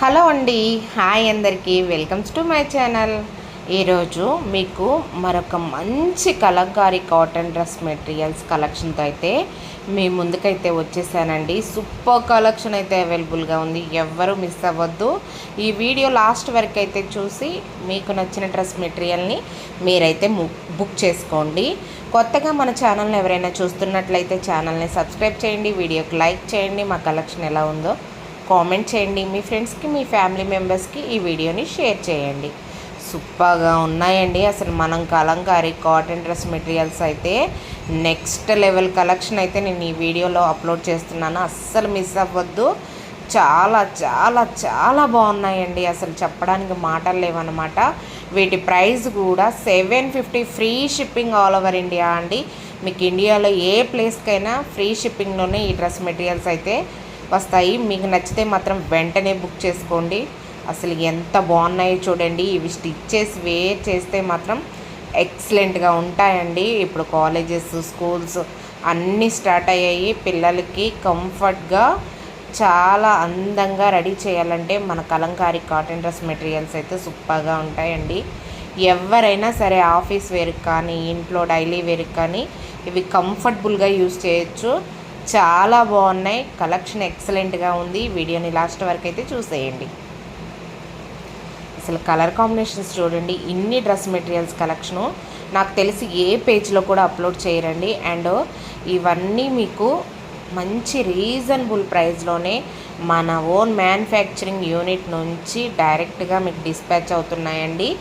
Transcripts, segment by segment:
Hello అండి. Hi అందరికీ. Welcomes to my channel. ఈరోజు మీకు మరొక మంచి కలంకారీ కాటన్ డ్రెస్ మెటీరియల్స్ కలెక్షన్తో అయితే మీ ముందుకైతే వచ్చేసానండి. సూపర్ కలెక్షన్ అయితే అవైలబుల్గా ఉంది. ఎవ్వరూ మిస్ అవ్వద్దు. ఈ వీడియో లాస్ట్ వరకు అయితే చూసి మీకు నచ్చిన డ్రెస్ మెటీరియల్ని మీరైతే బుక్ చేసుకోండి. కొత్తగా మన ఛానల్ని ఎవరైనా చూస్తున్నట్లయితే ఛానల్ని సబ్స్క్రైబ్ చేయండి, వీడియోకి లైక్ చేయండి, మా కలెక్షన్ ఎలా ఉందో కామెంట్ చేయండి. మీ ఫ్రెండ్స్కి, మీ ఫ్యామిలీ మెంబర్స్కి ఈ వీడియోని షేర్ చేయండి. సూపర్గా ఉన్నాయండి. అసలు మనం కలంకారీ కాటన్ డ్రెస్ మెటీరియల్స్ అయితే నెక్స్ట్ లెవెల్ కలెక్షన్ అయితే నేను ఈ వీడియోలో అప్లోడ్ చేస్తున్నాను. అస్సలు మిస్ అవ్వద్దు. చాలా చాలా చాలా బాగున్నాయండి. అసలు చెప్పడానికి మాటలు లేవన్నమాట. వీటి ప్రైస్ కూడా 750 free shipping all over India అండి. మీకు ఇండియాలో ఏ ప్లేస్కైనా ఫ్రీ షిప్పింగ్లోనే ఈ డ్రెస్ మెటీరియల్స్ అయితే వస్తాయి. మీకు నచ్చితే మాత్రం వెంటనే బుక్ చేసుకోండి. అసలు ఎంత బాగున్నాయో చూడండి. ఇవి స్టిచ్ చేసి వేర్ చేస్తే మాత్రం ఎక్సలెంట్గా ఉంటాయండి. ఇప్పుడు కాలేజెస్, స్కూల్స్ అన్నీ స్టార్ట్ అయ్యాయి. పిల్లలకి కంఫర్ట్గా చాలా అందంగా రెడీ చేయాలంటే మన కలంకారీ కాటన్ డ్రెస్ మెటీరియల్స్ అయితే సూపర్గా ఉంటాయండి. ఎవరైనా సరే ఆఫీస్ వేర్కి కానీ, ఇంట్లో డైలీ వేర్కి కానీ ఇవి కంఫర్టబుల్గా యూజ్ చేయొచ్చు. చాలా బాగున్నాయి. కలెక్షన్ ఎక్సలెంట్గా ఉంది. వీడియోని లాస్ట్ వరకు అయితే చూసేయండి. అసలు కలర్ కాంబినేషన్స్ చూడండి. ఇన్ని డ్రెస్ మెటీరియల్స్ కలెక్షను నాకు తెలిసి ఏ పేజ్లో కూడా అప్లోడ్ చేయరండి. అండ్ ఇవన్నీ మీకు మంచి రీజనబుల్ ప్రైస్లోనే మన ఓన్ మ్యానుఫ్యాక్చరింగ్ యూనిట్ నుంచి డైరెక్ట్గా మీకు డిస్పాచ్ అవుతున్నాయండి.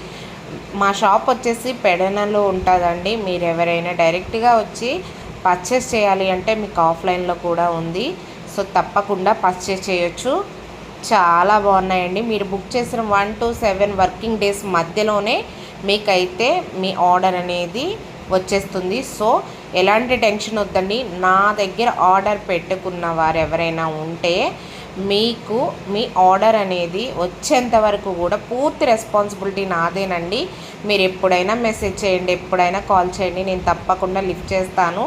మా షాప్ వచ్చేసి పెడనలో ఉంటుందండి. మీరు ఎవరైనా డైరెక్ట్గా వచ్చి పర్చేస్ చేయాలి అంటే మీకు ఆఫ్లైన్లో కూడా ఉంది. సో తప్పకుండా పర్చేస్ చేయొచ్చు. చాలా బాగున్నాయండి. మీరు బుక్ చేసిన 1 to 7 వర్కింగ్ డేస్ మధ్యలోనే మీకైతే మీ ఆర్డర్ అనేది వచ్చేస్తుంది. సో ఎలాంటి టెన్షన్ వద్దండి. నా దగ్గర ఆర్డర్ పెట్టుకున్న వారు ఎవరైనా ఉంటే మీకు మీ ఆర్డర్ అనేది వచ్చేంత వరకు కూడా పూర్తి రెస్పాన్సిబిలిటీ నాదేనండి. మీరు ఎప్పుడైనా మెసేజ్ చేయండి, ఎప్పుడైనా కాల్ చేయండి, నేను తప్పకుండా లిఫ్ట్ చేస్తాను.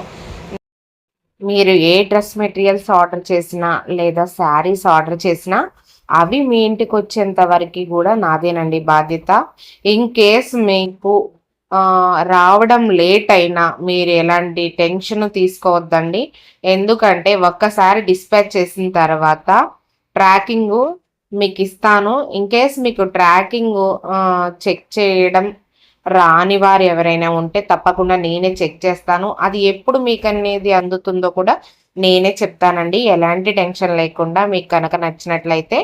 మీరు ఏ డ్రెస్ మెటీరియల్స్ ఆర్డర్ చేసినా లేదా శారీస్ ఆర్డర్ చేసినా అవి మీ ఇంటికి వచ్చేంత వరకు కూడా నాదేనండి బాధ్యత. ఇన్ కేస్ మీకు రావడం లేట్ అయినా మీరు ఎలాంటి టెన్షన్ తీసుకోవద్దండి. ఎందుకంటే ఒక్కసారి డిస్పాచ్ చేసిన తర్వాత ట్రాకింగ్ మీకు ఇస్తాను. ఇన్ కేస్ మీకు ట్రాకింగ్ చెక్ చేయడం రాని వారు ఎవరైనా ఉంటే తప్పకుండా నేనే చెక్ చేస్తాను. అది ఎప్పుడు మీకు అనేది అందుతుందో కూడా నేనే చెప్తానండి. ఎలాంటి టెన్షన్ లేకుండా మీకు కనుక నచ్చినట్లయితే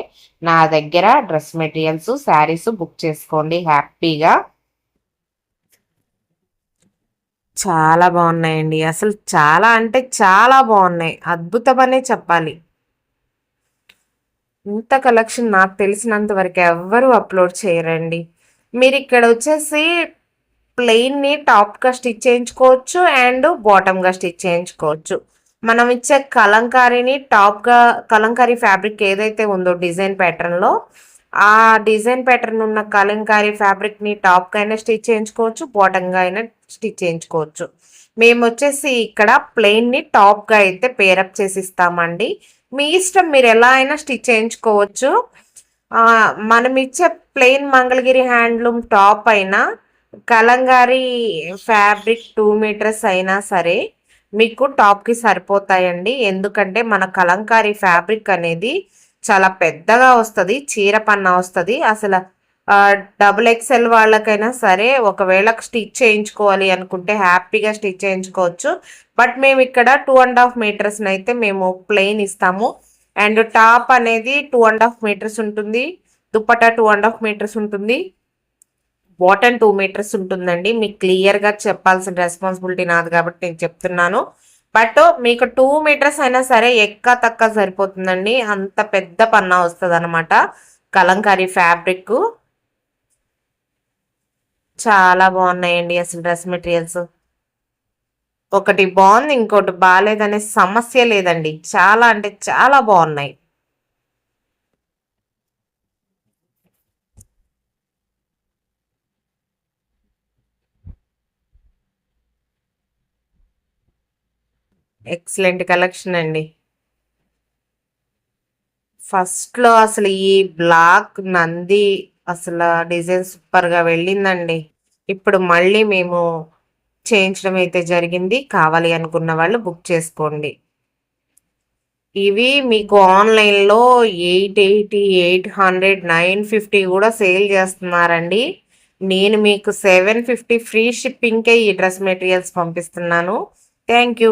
నా దగ్గర డ్రెస్ మెటీరియల్స్, శారీస్ బుక్ చేసుకోండి హ్యాపీగా. చాలా బాగున్నాయండి. అసలు చాలా అంటే చాలా బాగున్నాయి. అద్భుతమనే చెప్పాలి. ఇంత కలెక్షన్ నాకు తెలిసినంత వరకు ఎవ్వరూ అప్లోడ్ చేయరండి. మీరు ఇక్కడ వచ్చేసి ప్లెయిన్ని టాప్గా స్టిచ్ చేయించుకోవచ్చు అండ్ బాటమ్గా స్టిచ్ చేయించుకోవచ్చు. మనం ఇచ్చే కలంకారీని టాప్గా, కలంకారీ ఫ్యాబ్రిక్ ఏదైతే ఉందో డిజైన్ ప్యాటర్న్లో, ఆ డిజైన్ ప్యాటర్న్ ఉన్న కలంకారీ ఫ్యాబ్రిక్ని టాప్గా అయినా స్టిచ్ చేయించుకోవచ్చు, బాటమ్గా అయినా స్టిచ్ చేయించుకోవచ్చు. మేము వచ్చేసి ఇక్కడ ప్లెయిన్ని టాప్గా అయితే పేరప్ చేసి ఇస్తామండి. మీ ఇష్టం, మీరు ఎలా అయినా స్టిచ్ చేయించుకోవచ్చు. మనం ఇచ్చే ప్లెయిన్ మంగళగిరి హ్యాండ్లూమ్ టాప్ అయినా, కలంగారీ ఫ్యాబ్రిక్ 2 మీటర్స్ అయినా సరే మీకు టాప్కి సరిపోతాయండి. ఎందుకంటే మన కలంకారీ ఫ్యాబ్రిక్ అనేది చాలా పెద్దగా వస్తుంది, చీర పన్నా వస్తుంది. అసలు డబుల్ ఎక్స్ఎల్ వాళ్ళకైనా సరే ఒకవేళ స్టిచ్ చేయించుకోవాలి అనుకుంటే హ్యాపీగా స్టిచ్ చేయించుకోవచ్చు. బట్ మేము ఇక్కడ 2.5 మీటర్స్ని అయితే మేము ప్లెయిన్ ఇస్తాము. అండ్ టాప్ అనేది 2.5 మీటర్స్ ఉంటుంది, దుప్పటా 2.5 మీటర్స్ ఉంటుంది, బాటమ్ 2 మీటర్స్ ఉంటుందండి. మీకు క్లియర్గా చెప్పాల్సిన రెస్పాన్సిబిలిటీ నాది కాబట్టి నేను చెప్తున్నాను. బట్ మీకు 2 మీటర్స్ అయినా సరే ఎక్క తక్క సరిపోతుందండి. అంత పెద్ద పన్నా వస్తుంది అనమాట కలంకారీ ఫ్యాబ్రిక్. చాలా బాగున్నాయండి అసలు డ్రెస్ మెటీరియల్స్. ఒకటి బాగుంది, ఇంకోటి బాగాలేదనే సమస్య లేదండి. చాలా అంటే చాలా బాగున్నాయి. ఎక్సలెంట్ కలెక్షన్ అండి. ఫస్ట్‌లో అసలు ఈ బ్లాక్ నంది అసల డిజైన్ సూపర్‌గా వెళ్ళిందండి. ఇప్పుడు మళ్ళీ మేము చేయించడం అయితే జరిగింది. కావాలి అనుకున్న వాళ్ళు బుక్ చేసుకోండి. ఇవి మీకు ఆన్‌లైన్‌లో 880, 800, 950 గూడా సేల్ జేస్తున్నారండి. నేను మీకు 750 ఫ్రీ షిప్పింగ్‌కే ఈ డ్రెస్ మెటీరియల్స్ పంపిస్తున్నాను. Thank you.